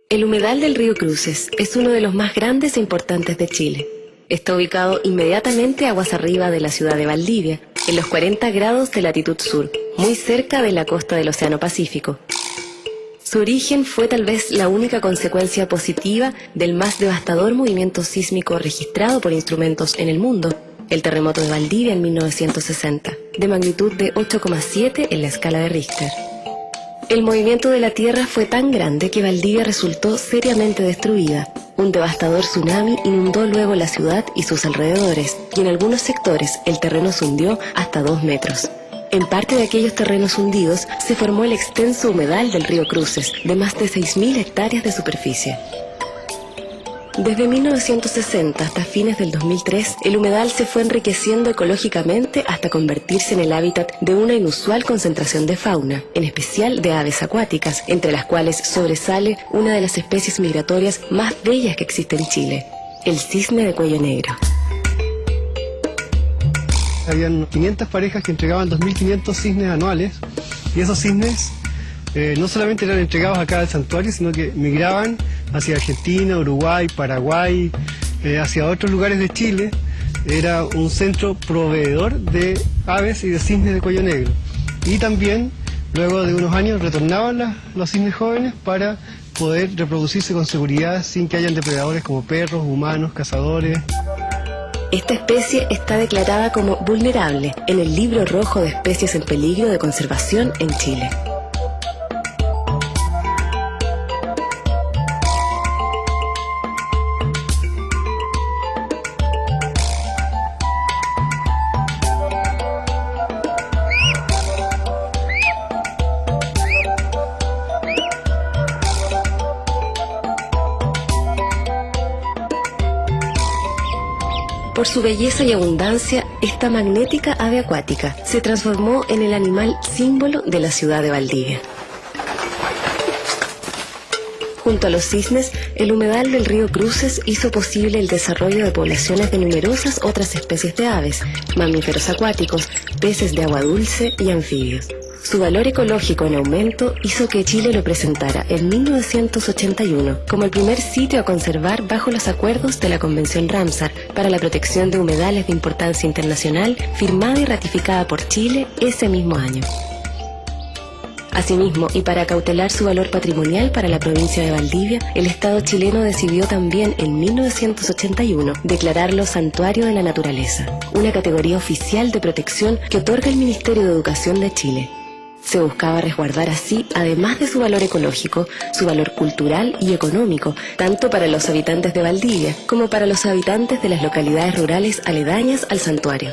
El humedal del río Cruces es uno de los más grandes e importantes de Chile. Está ubicado inmediatamente aguas arriba de la ciudad de Valdivia, en los 40 grados de latitud sur, muy cerca de la costa del Océano Pacífico. Su origen fue tal vez la única consecuencia positiva del más devastador movimiento sísmico registrado por instrumentos en el mundo, el terremoto de Valdivia en 1960, de magnitud de 8,7 en la escala de Richter. El movimiento de la Tierra fue tan grande que Valdivia resultó seriamente destruida. Un devastador tsunami inundó luego la ciudad y sus alrededores, y en algunos sectores el terreno se hundió hasta 2 metros. En parte de aquellos terrenos hundidos se formó el extenso humedal del río Cruces, de más de 6.000 hectáreas de superficie. Desde 1960 hasta fines del 2003, el humedal se fue enriqueciendo ecológicamente hasta convertirse en el hábitat de una inusual concentración de fauna, en especial de aves acuáticas, entre las cuales sobresale una de las especies migratorias más bellas que existe en Chile, el cisne de cuello negro. Habían 500 parejas que entregaban 2.500 cisnes anuales, y esos cisnes no solamente eran entregados acá al santuario, sino que migraban hacia Argentina, Uruguay, Paraguay, hacia otros lugares de Chile. Era un centro proveedor de aves y de cisnes de cuello negro. Y también, luego de unos años, retornaban los cisnes jóvenes para poder reproducirse con seguridad sin que hayan depredadores como perros, humanos, cazadores. Esta especie está declarada como vulnerable en el Libro Rojo de Especies en Peligro de Conservación en Chile. Por su belleza y abundancia, esta magnética ave acuática se transformó en el animal símbolo de la ciudad de Valdivia. Junto a los cisnes, el humedal del río Cruces hizo posible el desarrollo de poblaciones de numerosas otras especies de aves, mamíferos acuáticos, peces de agua dulce y anfibios. Su valor ecológico en aumento hizo que Chile lo presentara en 1981 como el primer sitio a conservar bajo los acuerdos de la Convención Ramsar para la protección de humedales de importancia internacional, firmada y ratificada por Chile ese mismo año. Asimismo, y para cautelar su valor patrimonial para la provincia de Valdivia, el Estado chileno decidió también en 1981 declararlo Santuario de la Naturaleza, una categoría oficial de protección que otorga el Ministerio de Educación de Chile. Se buscaba resguardar así, además de su valor ecológico, su valor cultural y económico, tanto para los habitantes de Valdivia como para los habitantes de las localidades rurales aledañas al santuario.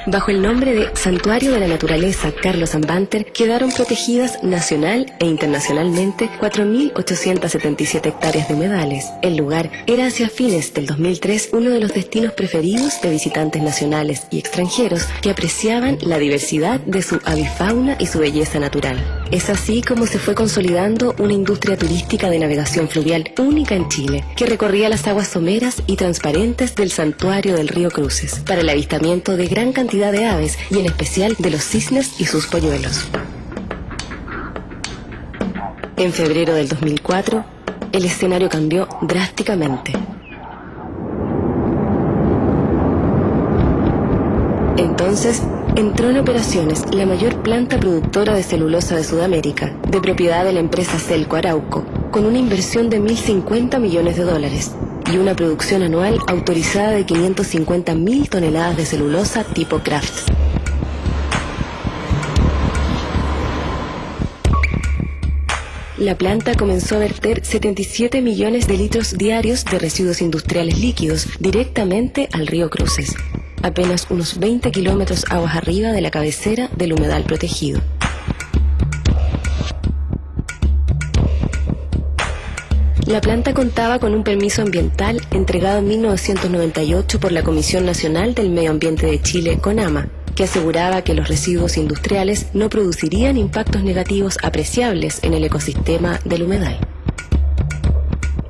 Bajo el nombre de Santuario de la Naturaleza Carlos Ambanter quedaron protegidas nacional e internacionalmente 4.877 hectáreas de humedales. El lugar era hacia fines del 2003 uno de los destinos preferidos de visitantes nacionales y extranjeros que apreciaban la diversidad de su avifauna y su belleza natural. Es así como se fue consolidando una industria turística de navegación fluvial única en Chile, que recorría las aguas someras y transparentes del santuario del río Cruces, para el avistamiento de gran cantidad de aves y en especial de los cisnes y sus polluelos. En febrero del 2004, el escenario cambió drásticamente. Entonces, entró en operaciones la mayor planta productora de celulosa de Sudamérica, de propiedad de la empresa Celco Arauco, con una inversión de $1.050 millones y una producción anual autorizada de 550.000 toneladas de celulosa tipo Kraft. La planta comenzó a verter 77 millones de litros diarios de residuos industriales líquidos directamente al río Cruces, apenas unos 20 kilómetros aguas arriba de la cabecera del humedal protegido. La planta contaba con un permiso ambiental entregado en 1998 por la Comisión Nacional del Medio Ambiente de Chile, CONAMA, que aseguraba que los residuos industriales no producirían impactos negativos apreciables en el ecosistema del humedal.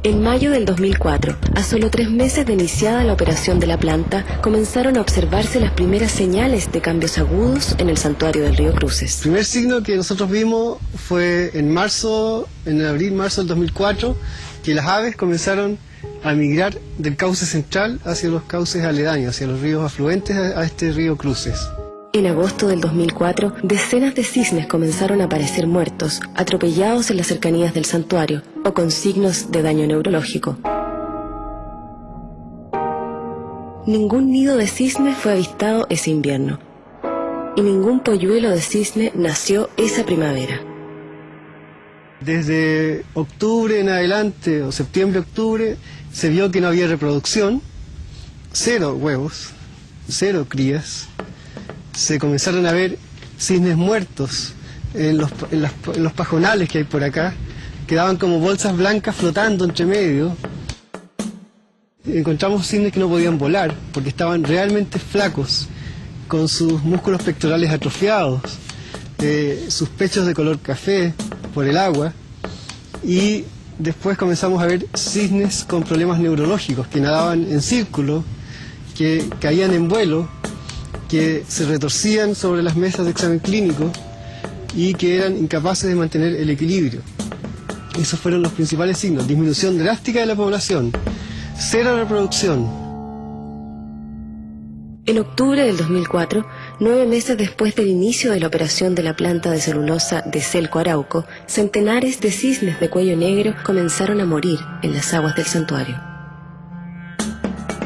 En mayo del 2004, a solo 3 meses de iniciada la operación de la planta, comenzaron a observarse las primeras señales de cambios agudos en el santuario del río Cruces. El primer signo que nosotros vimos fue en abril-marzo del 2004, que las aves comenzaron a migrar del cauce central hacia los cauces aledaños, hacia los ríos afluentes a este río Cruces. En agosto del 2004, decenas de cisnes comenzaron a aparecer muertos, atropellados en las cercanías del santuario o con signos de daño neurológico. Ningún nido de cisne fue avistado ese invierno y ningún polluelo de cisne nació esa primavera. Desde octubre en adelante, o septiembre-octubre, se vio que no había reproducción, 0 huevos, 0 crías. Se comenzaron a ver cisnes muertos en los pajonales que hay por acá, quedaban como bolsas blancas flotando entre medio. Encontramos cisnes que no podían volar porque estaban realmente flacos, con sus músculos pectorales atrofiados, sus pechos de color café por el agua, y después comenzamos a ver cisnes con problemas neurológicos que nadaban en círculo, que caían en vuelo, que se retorcían sobre las mesas de examen clínico y que eran incapaces de mantener el equilibrio. Esos fueron los principales signos: disminución drástica de la población, 0 reproducción. En octubre del 2004, 9 meses después del inicio de la operación de la planta de celulosa de Celco Arauco, centenares de cisnes de cuello negro comenzaron a morir en las aguas del santuario.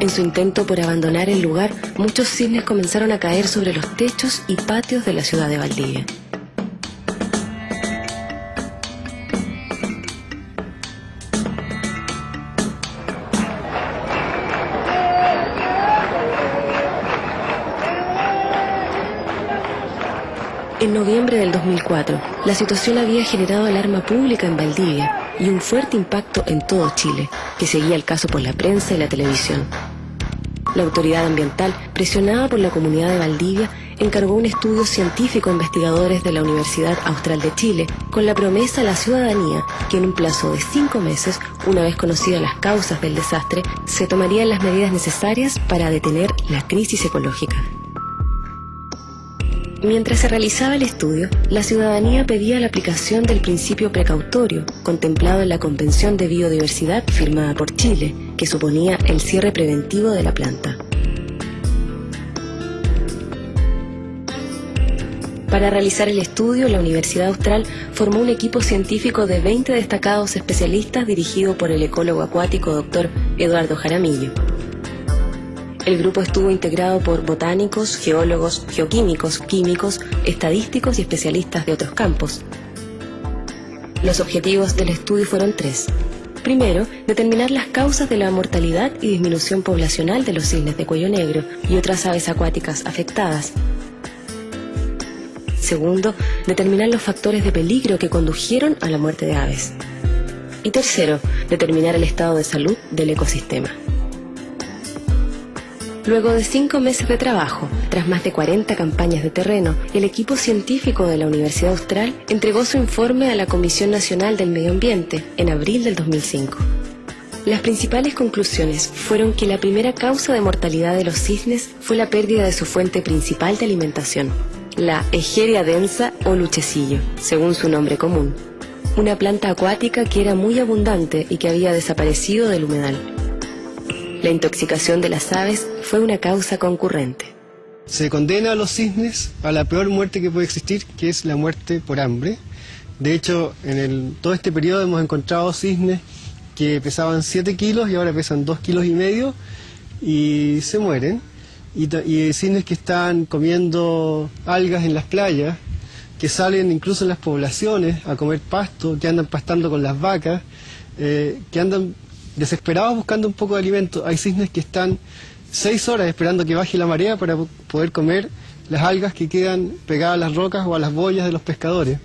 En su intento por abandonar el lugar, muchos cisnes comenzaron a caer sobre los techos y patios de la ciudad de Valdivia. En noviembre del 2004, la situación había generado alarma pública en Valdivia y un fuerte impacto en todo Chile, que seguía el caso por la prensa y la televisión. La autoridad ambiental, presionada por la comunidad de Valdivia, encargó un estudio científico a investigadores de la Universidad Austral de Chile, con la promesa a la ciudadanía que en un plazo de 5 meses, una vez conocidas las causas del desastre, se tomarían las medidas necesarias para detener la crisis ecológica. Mientras se realizaba el estudio, la ciudadanía pedía la aplicación del principio precautorio, contemplado en la Convención de Biodiversidad firmada por Chile, que suponía el cierre preventivo de la planta. Para realizar el estudio, la Universidad Austral formó un equipo científico de 20 destacados especialistas dirigido por el ecólogo acuático Dr. Eduardo Jaramillo. El grupo estuvo integrado por botánicos, geólogos, geoquímicos, químicos, estadísticos y especialistas de otros campos. Los objetivos del estudio fueron 3. Primero, determinar las causas de la mortalidad y disminución poblacional de los cisnes de cuello negro y otras aves acuáticas afectadas. Segundo, determinar los factores de peligro que condujeron a la muerte de aves. Y tercero, determinar el estado de salud del ecosistema. Luego de 5 meses de trabajo, tras más de 40 campañas de terreno, el equipo científico de la Universidad Austral entregó su informe a la Comisión Nacional del Medio Ambiente en abril del 2005. Las principales conclusiones fueron que la primera causa de mortalidad de los cisnes fue la pérdida de su fuente principal de alimentación, la Egeria densa o luchecillo, según su nombre común, una planta acuática que era muy abundante y que había desaparecido del humedal. La intoxicación de las aves fue una causa concurrente. Se condena a los cisnes a la peor muerte que puede existir, que es la muerte por hambre. De hecho, todo este periodo hemos encontrado cisnes que pesaban 7 kilos y ahora pesan 2,5 kilos y se mueren. Y cisnes que están comiendo algas en las playas, que salen incluso en las poblaciones a comer pasto, que andan pastando con las vacas, que andan desesperados buscando un poco de alimento. Hay cisnes que están 6 horas esperando que baje la marea para poder comer las algas que quedan pegadas a las rocas o a las boyas de los pescadores.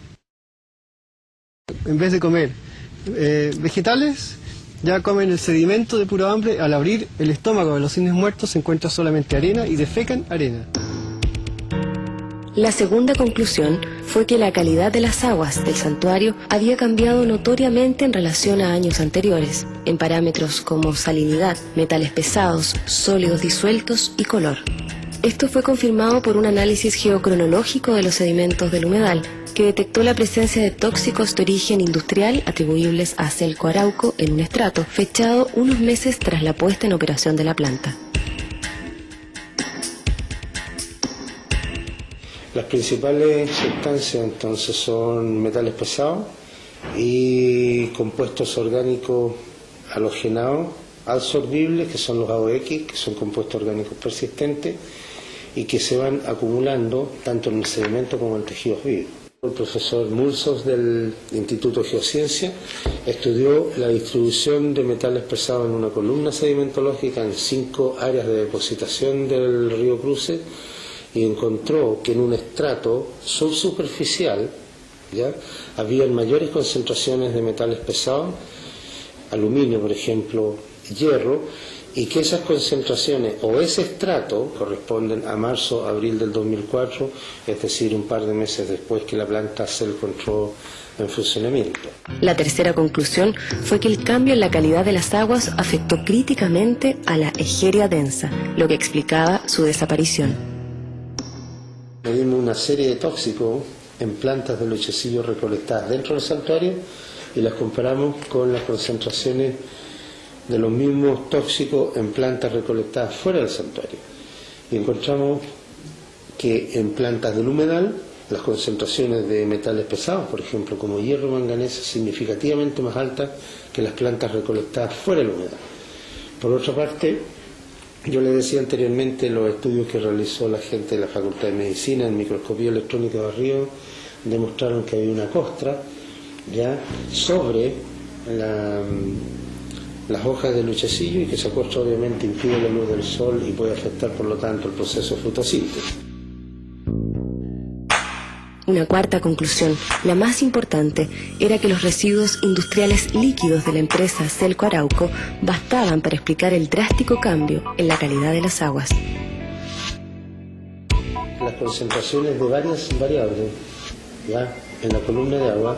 En vez de comer vegetales, ya comen el sedimento de puro hambre. Al abrir el estómago de los cisnes muertos se encuentra solamente arena y defecan arena. La segunda conclusión fue que la calidad de las aguas del santuario había cambiado notoriamente en relación a años anteriores, en parámetros como salinidad, metales pesados, sólidos disueltos y color. Esto fue confirmado por un análisis geocronológico de los sedimentos del humedal, que detectó la presencia de tóxicos de origen industrial atribuibles a Celco Arauco en un estrato, fechado unos meses tras la puesta en operación de la planta. Las principales sustancias entonces son metales pesados y compuestos orgánicos halogenados adsorbibles, que son los AOX, que son compuestos orgánicos persistentes y que se van acumulando tanto en el sedimento como en el tejido vivos. El profesor Mulsos del Instituto de Geociencia estudió la distribución de metales pesados en una columna sedimentológica en 5 áreas de depositación del río Cruces y encontró que en un estrato subsuperficial había mayores concentraciones de metales pesados, aluminio por ejemplo, hierro, y que esas concentraciones o ese estrato corresponden a marzo-abril del 2004, es decir, un par de meses después que la planta se encontró en funcionamiento. La tercera conclusión fue que el cambio en la calidad de las aguas afectó críticamente a la Egeria densa, lo que explicaba su desaparición. Medimos una serie de tóxicos en plantas de luchecillo recolectadas dentro del santuario y las comparamos con las concentraciones de los mismos tóxicos en plantas recolectadas fuera del santuario. Y encontramos que en plantas del humedal las concentraciones de metales pesados, por ejemplo como hierro y manganeso, significativamente más altas que las plantas recolectadas fuera del humedal. Por otra parte, yo le decía anteriormente, los estudios que realizó la gente de la Facultad de Medicina en microscopía electrónica de Río demostraron que había una costra sobre las hojas de luchecillo y que esa costra obviamente impide la luz del sol y puede afectar por lo tanto el proceso de fotosíntesis. Una cuarta conclusión, la más importante, era que los residuos industriales líquidos de la empresa Celco Arauco bastaban para explicar el drástico cambio en la calidad de las aguas. Las concentraciones de varias variables en la columna de agua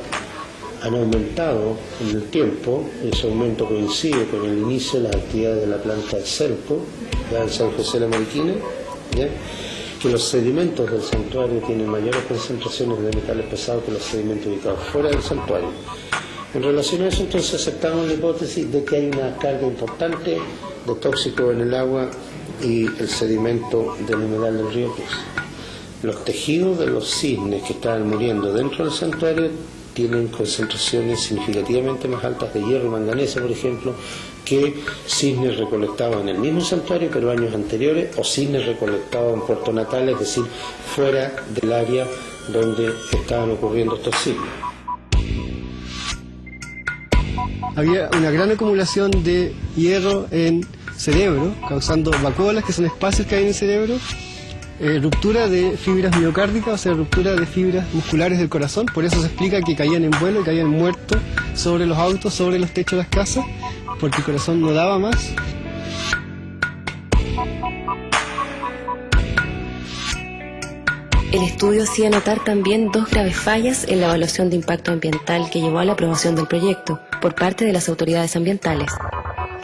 han aumentado en el tiempo. Ese aumento coincide con el inicio de las actividades de la planta de Celco, en San José de la Mariquina, que los sedimentos del santuario tienen mayores concentraciones de metales pesados que los sedimentos ubicados fuera del santuario. En relación a eso, entonces aceptamos la hipótesis de que hay una carga importante de tóxicos en el agua y el sedimento del humedal del río Cruz. Los tejidos de los cisnes que estaban muriendo dentro del santuario tienen concentraciones significativamente más altas de hierro y manganeso, por ejemplo, que cisnes recolectados en el mismo santuario pero años anteriores, o cisnes recolectados en Puerto Natal, es decir, fuera del área donde estaban ocurriendo estos cisnes. Había una gran acumulación de hierro en cerebro, causando vacuolas, que son espacios que hay en el cerebro, ruptura de fibras miocárdicas, o sea, ruptura de fibras musculares del corazón. Por eso se explica que caían en vuelo y caían muertos sobre los autos, sobre los techos de las casas, porque el corazón no daba más. El estudio hacía notar también 2 graves fallas en la evaluación de impacto ambiental que llevó a la aprobación del proyecto por parte de las autoridades ambientales.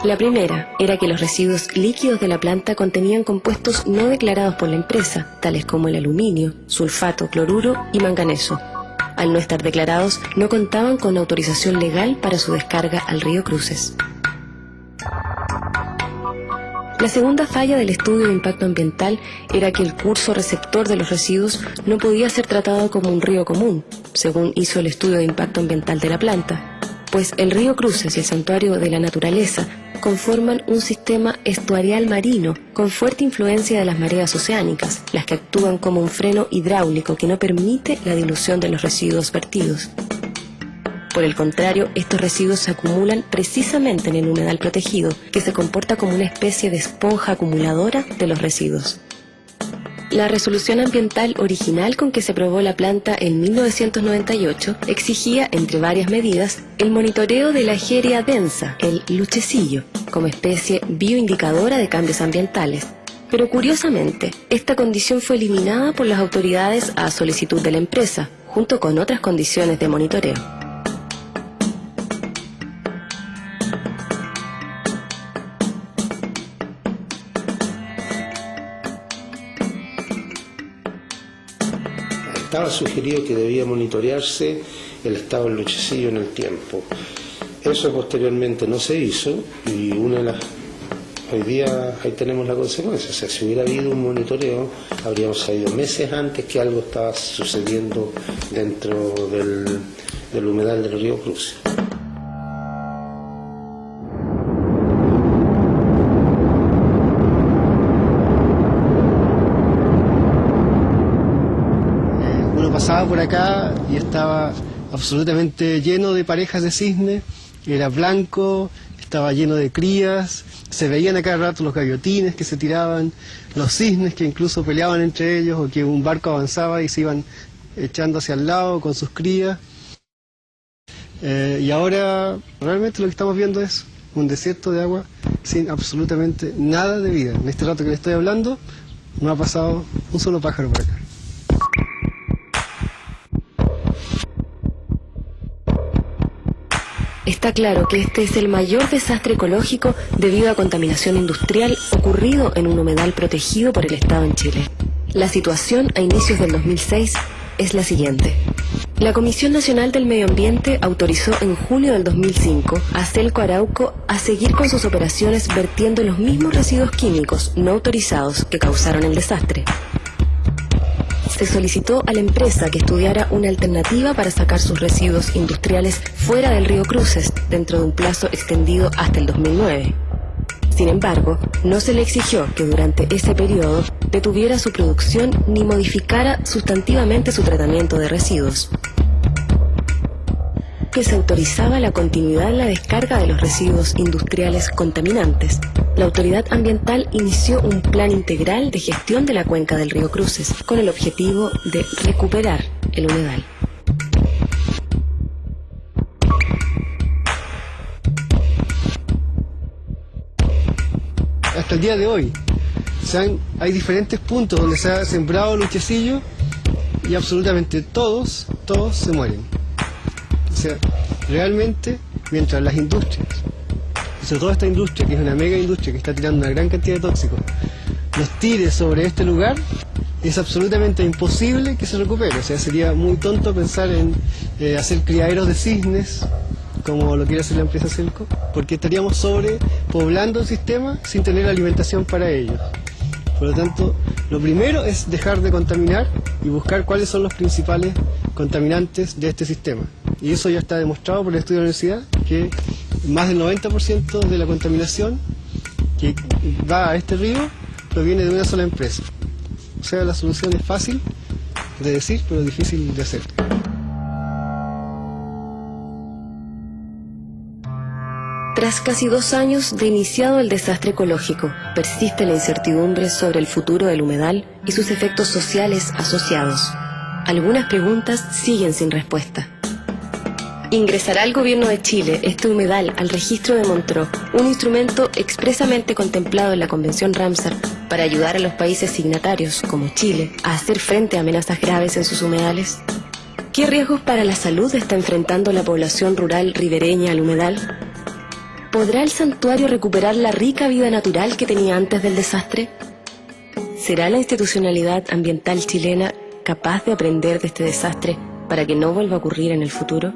La primera era que los residuos líquidos de la planta contenían compuestos no declarados por la empresa, tales como el aluminio, sulfato, cloruro y manganeso. Al no estar declarados, no contaban con autorización legal para su descarga al río Cruces. La segunda falla del estudio de impacto ambiental era que el curso receptor de los residuos no podía ser tratado como un río común, según hizo el estudio de impacto ambiental de la planta, pues el río Cruces y el Santuario de la Naturaleza conforman un sistema estuarial marino con fuerte influencia de las mareas oceánicas, las que actúan como un freno hidráulico que no permite la dilución de los residuos vertidos. Por el contrario, estos residuos se acumulan precisamente en el humedal protegido, que se comporta como una especie de esponja acumuladora de los residuos. La resolución ambiental original con que se aprobó la planta en 1998 exigía, entre varias medidas, el monitoreo de la Egeria densa, el luchecillo, como especie bioindicadora de cambios ambientales, Pero curiosamente, esta condición fue eliminada por las autoridades a solicitud de la empresa, junto con otras condiciones de monitoreo. Estaba sugerido que debía monitorearse el estado del luchecillo en el tiempo. Eso posteriormente no se hizo y hoy día ahí tenemos la consecuencia. O sea, si hubiera habido un monitoreo, habríamos sabido meses antes que algo estaba sucediendo dentro del humedal del río Cruces. Pasaba por acá y estaba absolutamente lleno de parejas de cisnes, era blanco, estaba lleno de crías, se veían a cada rato los gaviotines que se tiraban, los cisnes que incluso peleaban entre ellos o que un barco avanzaba y se iban echando hacia el lado con sus crías. Y ahora realmente lo que estamos viendo es un desierto de agua sin absolutamente nada de vida. En este rato que le estoy hablando no ha pasado un solo pájaro por acá. Está claro que este es el mayor desastre ecológico debido a contaminación industrial ocurrido en un humedal protegido por el Estado en Chile. La situación a inicios del 2006 es la siguiente. La Comisión Nacional del Medio Ambiente autorizó en junio del 2005 a Celco Arauco a seguir con sus operaciones vertiendo los mismos residuos químicos no autorizados que causaron el desastre. Se solicitó a la empresa que estudiara una alternativa para sacar sus residuos industriales fuera del río Cruces dentro de un plazo extendido hasta el 2009. Sin embargo, no se le exigió que durante ese periodo detuviera su producción ni modificara sustantivamente su tratamiento de residuos. Que se autorizaba la continuidad en la descarga de los residuos industriales contaminantes. La autoridad ambiental inició un plan integral de gestión de la cuenca del río Cruces con el objetivo de recuperar el humedal. Hasta el día de hoy hay diferentes puntos donde se ha sembrado luchecillo y absolutamente todos se mueren. O sea, realmente, mientras las industrias, sobre todo esta industria, que es una mega industria que está tirando una gran cantidad de tóxicos, los tire sobre este lugar, es absolutamente imposible que se recupere. O sea, sería muy tonto pensar en hacer criaderos de cisnes, como lo quiere hacer la empresa Celco, porque estaríamos sobrepoblando el sistema sin tener alimentación para ellos. Por lo tanto, lo primero es dejar de contaminar y buscar cuáles son los principales contaminantes de este sistema. Y eso ya está demostrado por el estudio de la universidad, que más del 90% de la contaminación que va a este río proviene de una sola empresa. O sea, la solución es fácil de decir, pero difícil de hacer. Tras casi 2 años de iniciado el desastre ecológico, persiste la incertidumbre sobre el futuro del humedal y sus efectos sociales asociados. Algunas preguntas siguen sin respuesta. ¿Ingresará el gobierno de Chile este humedal al registro de Montreux, un instrumento expresamente contemplado en la Convención Ramsar para ayudar a los países signatarios, como Chile, a hacer frente a amenazas graves en sus humedales? ¿Qué riesgos para la salud está enfrentando la población rural ribereña al humedal? ¿Podrá el santuario recuperar la rica vida natural que tenía antes del desastre? ¿Será la institucionalidad ambiental chilena capaz de aprender de este desastre para que no vuelva a ocurrir en el futuro?